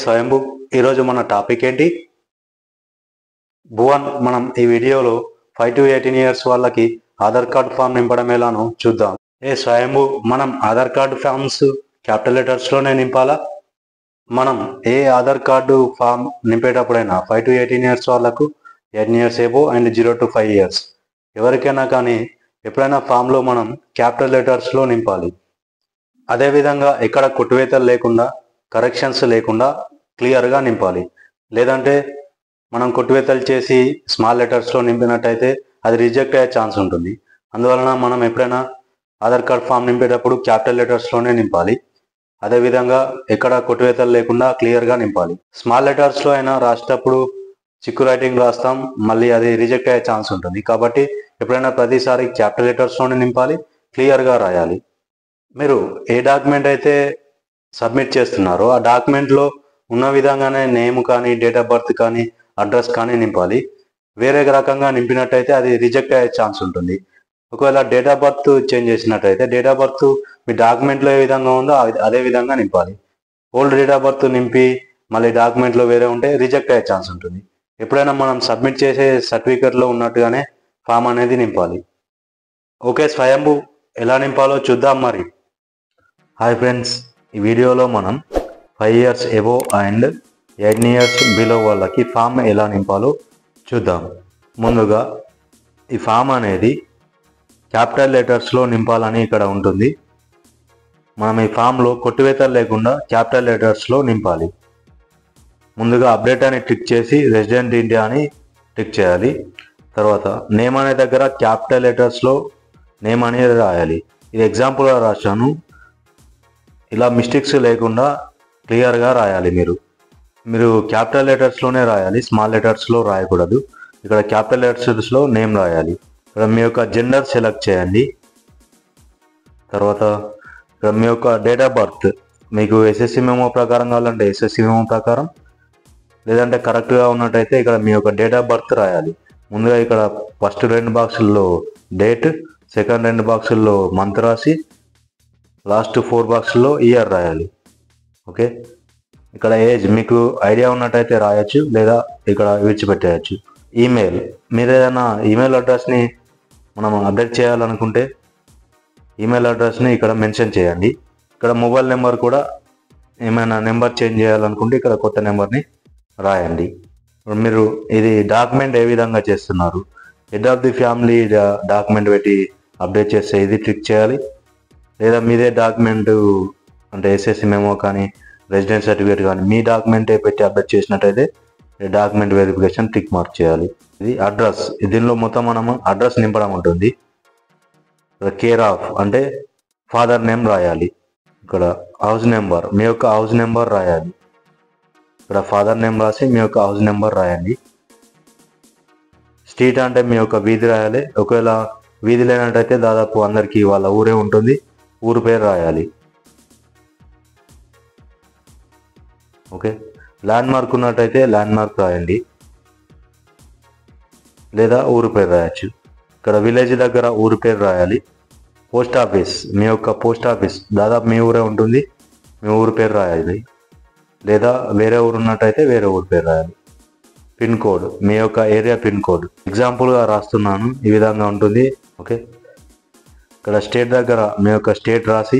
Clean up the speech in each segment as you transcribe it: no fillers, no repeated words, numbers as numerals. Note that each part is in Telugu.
స్వయంభు ఈరోజు మన టాపిక్ ఏంటి? భువన్, మనం ఈ వీడియోలో 5 to 18 years వాళ్ళకి ఆధార్ కార్డు ఫామ్ నింపడం ఎలానో చూద్దాం. స్వయంభు, మనం ఆధార్ కార్డు ఫామ్స్ క్యాపిటల్ లెటర్స్లోనే నింపాలా? మనం ఏ ఆధార్ కార్డు ఫామ్ నింపేటప్పుడైనా 5 to 18 years వాళ్ళకు 18 years above and 0 to 5 years ఎవరికైనా కానీ ఎప్పుడైనా ఫామ్లో మనం క్యాపిటల్ లెటర్స్లో నింపాలి. అదేవిధంగా ఎక్కడ కొట్టువేతలు లేకుండా, కరెక్షన్స్ లేకుండా క్లియర్గా నింపాలి. లేదంటే మనం కొట్టువేతలు చేసి స్మాల్ లెటర్స్లో నింపినట్టయితే అది రిజెక్ట్ అయ్యే ఛాన్స్ ఉంటుంది. అందువలన మనం ఎప్పుడైనా ఆధార్ కార్డ్ ఫామ్ నింపేటప్పుడు క్యాపిటల్ లెటర్స్లోనే నింపాలి. అదేవిధంగా ఎక్కడ కొట్టువేతలు లేకుండా క్లియర్గా నింపాలి. స్మాల్ లెటర్స్లో అయినా రాసేటప్పుడు చిక్కు రైటింగ్ రాస్తాం, మళ్ళీ అది రిజెక్ట్ అయ్యే ఛాన్స్ ఉంటుంది. కాబట్టి ఎప్పుడైనా ప్రతిసారి క్యాపిటల్ లెటర్స్లోనే నింపాలి, క్లియర్గా రాయాలి. మీరు ఏ డాక్యుమెంట్ అయితే సబ్మిట్ చేస్తున్నారో ఆ డాక్యుమెంట్లో ఉన్న విధంగానే నేమ్ కానీ, డేట్ ఆఫ్ బర్త్ కానీ, అడ్రస్ కానీ నింపాలి. వేరే రకంగా నింపినట్టయితే అది రిజెక్ట్ అయ్యే ఛాన్స్ ఉంటుంది. ఒకవేళ డేట్ ఆఫ్ బర్త్ చేంజ్ చేసినట్టయితే డేట్ ఆఫ్ బర్త్ మీ డాక్యుమెంట్లో ఏ విధంగా ఉందో అదే విధంగా నింపాలి. ఓల్డ్ డేట్ ఆఫ్ బర్త్ నింపి మళ్ళీ డాక్యుమెంట్లో వేరే ఉంటే రిజెక్ట్ అయ్యే ఛాన్స్ ఉంటుంది. ఎప్పుడైనా మనం సబ్మిట్ చేసే సర్టిఫికెట్లో ఉన్నట్టుగానే ఫామ్ అనేది నింపాలి. ఓకే స్వయంభు, ఎలా నింపాలో చూద్దాం మరి. హాయ్ ఫ్రెండ్స్, ఈ వీడియోలో మనం 5 years above and 18 years below వాళ్ళకి ఫామ్ ఎలా నింపాలో చూద్దాం. ముందుగా ఈ ఫామ్ అనేది క్యాపిటల్ లెటర్స్లో నింపాలని ఇక్కడ ఉంటుంది. మనం ఈ ఫామ్లో కొట్టువేతలు లేకుండా క్యాపిటల్ లెటర్స్లో నింపాలి. ముందుగా అప్డేట్ అని క్లిక్ చేసి రెసిడెంట్ ఇండియా అని క్లిక్ చేయాలి. తర్వాత నేమ్ అనే దగ్గర క్యాపిటల్ లెటర్స్లో నేమ్ అనేది రాయాలి. ఇది ఎగ్జాంపుల్గా రాశాను. ఇలా మిస్టేక్స్ లేకుండా క్లియర్గా రాయాలి. మీరు క్యాపిటల్ లెటర్స్లోనే రాయాలి, స్మాల్ లెటర్స్లో రాయకూడదు. ఇక్కడ క్యాపిటల్ లెటర్స్లో నేమ్ రాయాలి. ఇక్కడ మీ యొక్క జెండర్ సెలెక్ట్ చేయండి. తర్వాత ఇక్కడ మీ యొక్క డేట్ ఆఫ్ బర్త్, మీకు ఎస్ఎస్సి మెమో ప్రకారం కావాలంటే ఎస్ఎస్సి మెమో ప్రకారం, లేదంటే కరెక్ట్గా ఉన్నట్టయితే ఇక్కడ మీ యొక్క డేట్ ఆఫ్ బర్త్ రాయాలి. ముందుగా ఇక్కడ ఫస్ట్ 2 బాక్సుల్లో డేట్, సెకండ్ 2 బాక్సుల్లో మంత్ రాసి లాస్ట్ 4 బాక్సుల్లో ఇయర్ రాయాలి. ఓకే, ఇక్కడ ఏజ్ మీకు ఐడియా ఉన్నట్టయితే రాయొచ్చు, లేదా ఇక్కడ విడిచిపెట్టేయచ్చు. ఈమెయిల్, మీరు ఏదైనా ఈమెయిల్ అడ్రస్ని మనం అప్డేట్ చేయాలనుకుంటే ఈమెయిల్ అడ్రస్ని ఇక్కడ మెన్షన్ చేయండి. ఇక్కడ మొబైల్ నెంబర్ కూడా ఏమైనా నెంబర్ చేంజ్ చేయాలనుకుంటే ఇక్కడ కొత్త నెంబర్ని రాయండి. మీరు ఇది డాక్యుమెంట్ ఏ విధంగా చేస్తున్నారు, head of the family document పెట్టి అప్డేట్ చేస్తే ఇది క్లిక్ చేయాలి. లేదా మీదే డాక్యుమెంట్ అంటే ఎస్ఎస్సి మెమో కానీ, రెసిడెన్స్ సర్టిఫికేట్ కానీ మీ డాక్యుమెంటే పెట్టి అప్డేట్ చేసినట్టయితే డాక్యుమెంట్ వెరిఫికేషన్ టిక్ మార్క్ చేయాలి. ఇది అడ్రస్, దీనిలో మొత్తం మనము అడ్రస్ నింపడం ఉంటుంది. కేర్ ఆఫ్ అంటే ఫాదర్ నేమ్ రాయాలి. ఇక్కడ హౌస్ నెంబర్, మీ యొక్క హౌస్ నెంబర్ రాయాలి. ఇక్కడ ఫాదర్ నేమ్ రాసి మీ యొక్క హౌస్ నెంబర్ రాయండి. స్ట్రీట్ అంటే మీ యొక్క వీధి రాయాలి. ఒకవేళ వీధి లేనట్టయితే దాదాపు అందరికీ వాళ్ళ ఊరే ఉంటుంది, ఊరు పేరు రాయాలి. ఓకే, ల్యాండ్ మార్క్ ఉన్నట్టయితే ల్యాండ్ మార్క్ రాయండి, లేదా ఊరు పేరు రాయొచ్చు. ఇక్కడ విలేజ్ దగ్గర ఊరు పేరు రాయాలి. పోస్ట్ ఆఫీస్, మీ యొక్క పోస్ట్ ఆఫీస్ దాదాపు మీ ఊరే ఉంటుంది, మీ ఊరు పేరు రాయాలి, లేదా వేరే ఊరు ఉన్నట్టయితే వేరే ఊరు పేరు రాయాలి. పిన్ కోడ్, మీ యొక్క ఏరియా పిన్ కోడ్ ఎగ్జాంపుల్గా రాస్తున్నాను, ఈ విధంగా ఉంటుంది. ఓకే, ఇక్కడ స్టేట్ దగ్గర మీ యొక్క స్టేట్ రాసి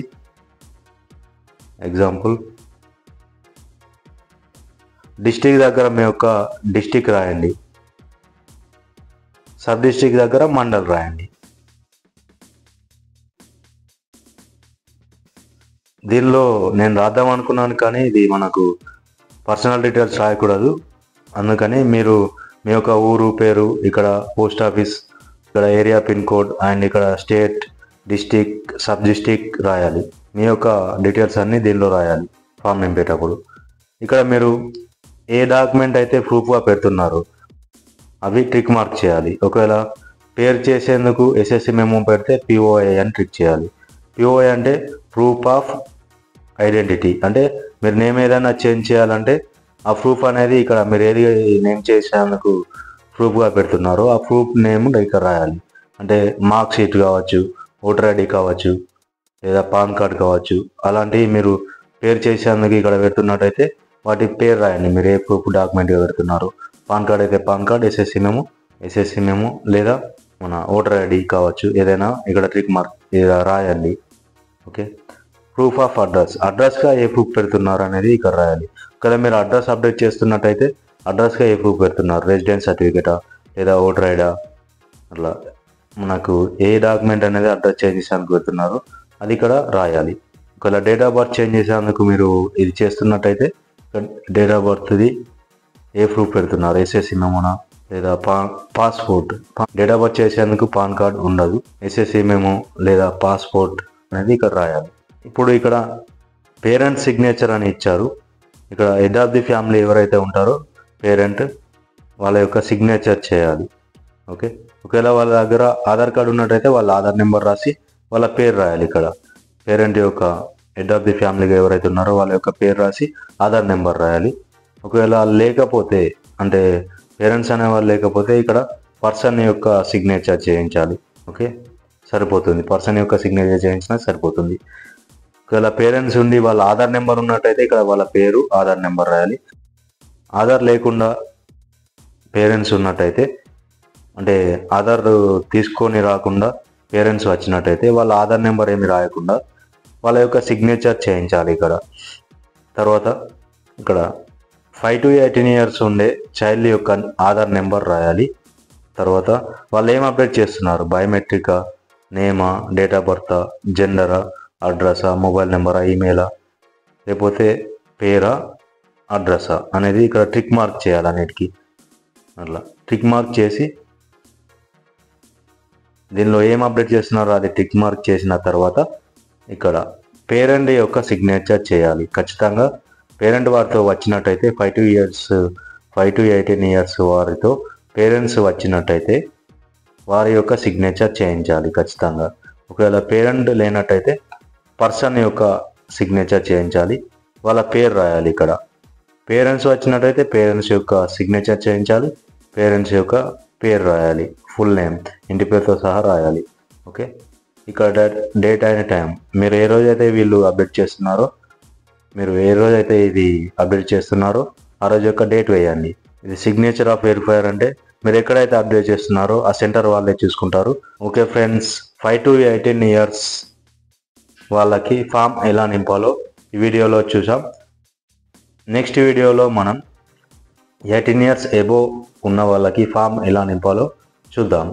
ఎగ్జాంపుల్, డిస్టిక్ దగ్గర మీ యొక్క డిస్టిక్ రాయండి, సబ్ డిస్టిక్ దగ్గర మండల్ రాయండి. దీనిలో నేను రాద్దాం అనుకున్నాను కానీ ఇది మనకు పర్సనల్ డీటెయిల్స్ రాయకూడదు. అందుకని మీరు మీ యొక్క ఊరు పేరు, ఇక్కడ పోస్ట్ ఆఫీస్, ఇక్కడ ఏరియా పిన్ కోడ్ అండ్ ఇక్కడ స్టేట్, డిస్టిక్, సబ్ డిస్టిక్ రాయాలి. మీ యొక్క డీటెయిల్స్ అన్నీ దీనిలో రాయాలి ఫామ్ నింపేటప్పుడు. ఇక్కడ మీరు ఏ డాక్యుమెంట్ అయితే ప్రూఫ్గా పెడుతున్నారో అవి టిక్ మార్క్ చేయాలి. ఒకవేళ పేరు చేసేందుకు ఎస్ఎస్సి మెమో పెడితే పిఓఐ అని క్లిక్ చేయాలి. పిఓఐ అంటే ప్రూఫ్ ఆఫ్ ఐడెంటిటీ, అంటే మీరు నేమ్ ఏదైనా చేంజ్ చేయాలంటే ఆ ప్రూఫ్ అనేది ఇక్కడ మీరు ఏది నేమ్ చేసేందుకు ప్రూఫ్గా పెడుతున్నారో ఆ ప్రూఫ్ నేమ్ ఇక్కడ రాయాలి. అంటే మార్క్ షీట్ కావచ్చు, ఓటర్ ఐడి కావచ్చు, లేదా పాన్ కార్డ్ కావచ్చు, అలాంటివి మీరు పేరు చేసేందుకు ఇక్కడ పెడుతున్నట్టయితే వాటి పేరు రాయండి. మీరు ఏ ప్రూఫ్ డాక్యుమెంట్గా పెడుతున్నారు. పాన్ కార్డ్ అయితే పాన్ కార్డ్, ఎస్ఎస్సి మేము లేదా మన ఓటర్ ఐడి కావచ్చు, ఏదైనా ఇక్కడ ట్రిక్ మార్క్ రాయండి. ఓకే. ప్రూఫ్ ఆఫ్ అడ్రస్గా ఏ ప్రూఫ్ పెడుతున్నారు అనేది ఇక్కడ రాయాలి. ఒకవేళ మీరు అడ్రస్ అప్డేట్ చేస్తున్నట్టయితే అడ్రస్గా ఏ ప్రూఫ్ పెడుతున్నారు, రెసిడెన్స్ సర్టిఫికేటా లేదా ఓటర్ ఐడా, అట్లా మనకు ఏ డాక్యుమెంట్ అనేది అడ్రస్ చేంజ్ చేసేందుకు పెడుతున్నారో అది ఇక్కడ రాయాలి. ఒకవేళ డేట్ ఆఫ్ బర్త్ చేంజ్ చేసేందుకు మీరు ఇది చేస్తున్నట్టయితే డేట్ ఆఫ్ బర్త్ది ఏ ప్రూఫ్ పెడుతున్నారు, ఎస్ఎస్సి మెమోనా లేదా పాస్పోర్ట్. డేట్ ఆఫ్ బర్త్ చేసేందుకు పాన్ కార్డ్ ఉండదు, ఎస్ఎస్సి మెమో లేదా పాస్పోర్ట్ అనేది ఇక్కడ రాయాలి. ఇప్పుడు ఇక్కడ పేరెంట్ సిగ్నేచర్ అని ఇచ్చారు. ఇక్కడ హెడ్ ఆఫ్ ది ఫ్యామిలీ ఎవరైతే ఉంటారో పేరెంట్ వాళ్ళ యొక్క సిగ్నేచర్ చేయాలి. ఓకే. ఒకవేళ వాళ్ళ దగ్గర ఆధార్ కార్డు ఉన్నట్టయితే వాళ్ళ ఆధార్ నెంబర్ రాసి వాళ్ళ పేరు రాయాలి. ఇక్కడ పేరెంట్ యొక్క హెడ్ ఆఫ్ ది ఫ్యామిలీగా ఎవరైతే ఉన్నారో వాళ్ళ యొక్క పేరు రాసి ఆధార్ నెంబర్ రాయాలి. ఒకవేళ లేకపోతే అంటే పేరెంట్స్ అనేవాళ్ళు లేకపోతే ఇక్కడ పర్సన్ యొక్క సిగ్నేచర్ చేయించాలి. ఓకే, సరిపోతుంది. పర్సన్ యొక్క సిగ్నేచర్ చేయించినా సరిపోతుంది. ఒకవేళ పేరెంట్స్ ఉండి వాళ్ళ ఆధార్ నెంబర్ ఉన్నట్టయితే ఇక్కడ వాళ్ళ పేరు ఆధార్ నెంబర్ రాయాలి. ఆధార్ లేకుండా పేరెంట్స్ ఉన్నట్టయితే అంటే ఆధార్ తీసుకొని రాకుండా పేరెంట్స్ వచ్చినట్టయితే వాళ్ళ ఆధార్ నెంబర్ ఏమి రాయకుండా వాళ్ళ యొక్క సిగ్నేచర్ చేయించాలి ఇక్కడ. తర్వాత ఇక్కడ 5 to 18 years ఉండే చైల్డ్ యొక్క ఆధార్ నెంబర్ రాయాలి. తర్వాత వాళ్ళు ఏం అప్డేట్ చేస్తున్నారు, బయోమెట్రికా, నేమా, డేట్ ఆఫ్ బర్తా, జెండరా, అడ్రసా, మొబైల్ నెంబరా, ఈమెయిలా, లేకపోతే పేరా, అడ్రసా అనేది ఇక్కడ టిక్ మార్క్ చేయాలి. అన్నిటికీ అట్లా టిక్ మార్క్ చేసి దీనిలో ఏం అప్డేట్ చేస్తున్నారో అది టిక్ మార్క్ చేసిన తర్వాత ఇక్కడ పేరెంట్ యొక్క సిగ్నేచర్ చేయాలి. ఖచ్చితంగా పేరెంట్ వారితో వచ్చినట్టయితే 5 to 18 years వారితో పేరెంట్స్ వచ్చినట్టయితే వారి యొక్క సిగ్నేచర్ చేయించాలి ఖచ్చితంగా. ఒకవేళ పేరెంట్ లేనట్టయితే పర్సన్ యొక్క సిగ్నేచర్ చేయించాలి, వాళ్ళ పేరు రాయాలి. ఇక్కడ పేరెంట్స్ వచ్చినట్టయితే పేరెంట్స్ యొక్క సిగ్నేచర్ చేయించాలి, పేరెంట్స్ యొక్క పేరు రాయాలి, ఫుల్ నేమ్ ఇంటి పేరుతో సహా రాయాలి. ఓకే. ఇక్కడ డేట్ అండ్ టైం మీరు ఏ రోజైతే వీళ్ళు అప్డేట్ చేస్తున్నారో మీరు ఏ రోజైతే ఇది అప్డేట్ చేస్తున్నారో ఆ రోజు యొక్క డేట్ వేయండి. ఇది సిగ్నేచర్ ఆఫ్ వెరిఫైయర్ అంటే మీరు ఎక్కడైతే అప్డేట్ చేస్తున్నారో ఆ సెంటర్ వాళ్ళే చూసుకుంటారు. ఓకే ఫ్రెండ్స్, 5 to 18 years వాళ్ళకి ఫామ్ ఎలా నింపాలో ఈ వీడియోలో చూసాం. నెక్స్ట్ వీడియోలో మనం 18 years అబోవ్ ఉన్న వాళ్ళకి ఫామ్ ఎలా నింపాలో చూద్దాం.